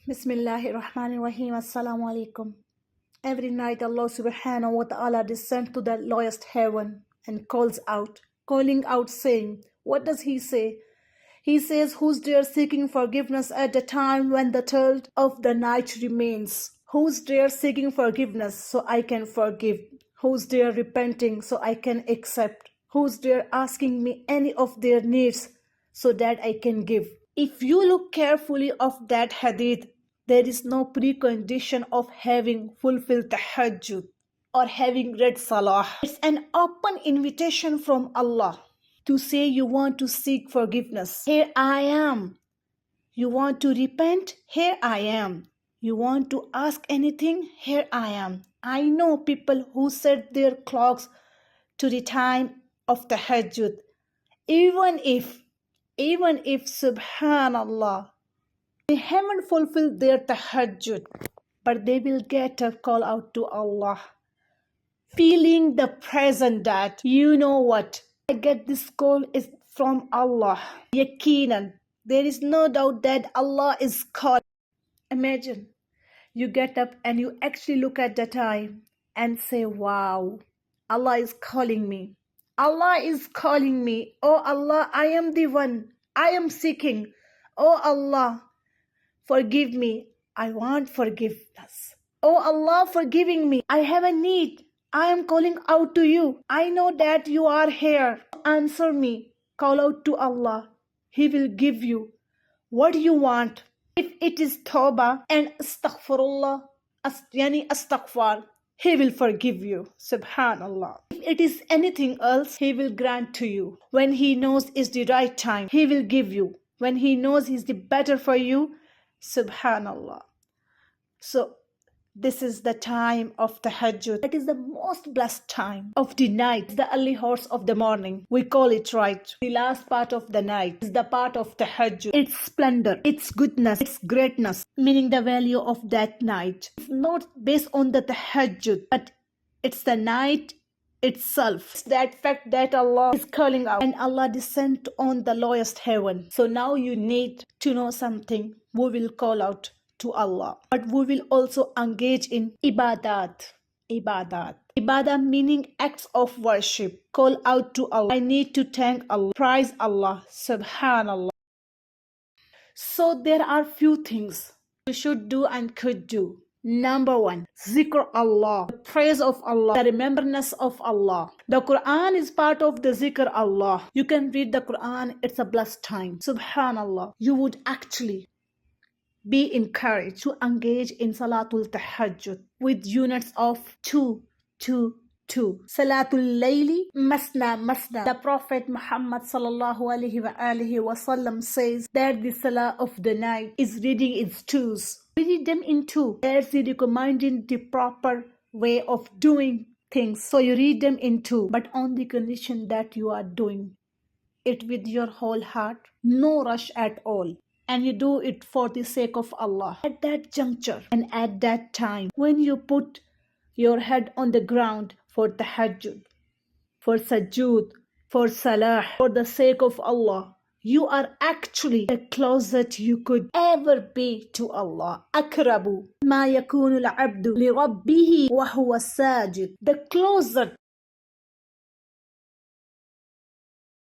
Bismillahirrahmanirrahim. Assalamu alaikum. Every night Allah subhanahu wa ta'ala descends to the lowest heaven and calling out saying, what does he say? He says, who's there seeking forgiveness at the time when the third of the night remains? Who's there seeking forgiveness so I can forgive? Who's there repenting so I can accept? Who's there asking me any of their needs so that I can give? If you look carefully of that hadith, there is no precondition of having fulfilled tahajjud or having read salaah. It's an open invitation from Allah to say you want to seek forgiveness. Here I am. You want to repent? Here I am. You want to ask anything? Here I am. I know people who set their clocks to the time of tahajjud. Even if subhanallah, they haven't fulfilled their tahajjud, but they will get a call out to Allah, feeling the present that, you know what, I get this call is from Allah. Yaqinan, there is no doubt that Allah is calling. Imagine, you get up and you actually look at the time and say, wow, Allah is calling me. Allah is calling me. Oh Allah, I am the one. I am seeking. Oh Allah, forgive me. I want forgiveness. Oh Allah, forgiving me. I have a need. I am calling out to you. I know that you are here. Answer me. Call out to Allah. He will give you what you want. If it is tawbah and astaghfirullah, astaghfar, He will forgive you. Subhanallah. If it is anything else, He will grant to you. When He knows it's the right time, He will give you. When He knows it's the better for you, Subhanallah. So this is the time of tahajjud. It is the most blessed time of the night, the early hours of the morning. We call it right. The last part of the night is the part of tahajjud. Its splendor, its goodness, its greatness, meaning the value of that night. It's not based on the tahajjud, but it's the night itself. It's that fact that Allah is calling out and Allah descend on the lowest heaven. So now you need to know something. We will call out to Allah, but we will also engage in ibadat. Ibadah meaning acts of worship. Call out to Allah. I need to thank Allah, praise Allah, subhanallah. So there are few things you should do and could do. Number one, zikr Allah, the praise of Allah, the remembrance of Allah. The Quran is part of the zikr Allah. You can read the Quran, it's a blessed time. Subhanallah. You would actually be encouraged to engage in Salatul Tahajjud with units of 2. Salatul Layli, Masna. The Prophet Muhammad sallallahu alaihi wasallam says that the Salah of the night is reading its twos. Read them in two. That's the recommending the proper way of doing things. So you read them in two, but on the condition that you are doing it with your whole heart, no rush at all. And you do it for the sake of Allah. At that juncture and at that time, when you put your head on the ground for tahajjud, for sajud, for salah, for the sake of Allah, you are actually the closest you could ever be to Allah. Akrabu ma yakunu al-abdu li rabbihi wa huwa sajid. The closer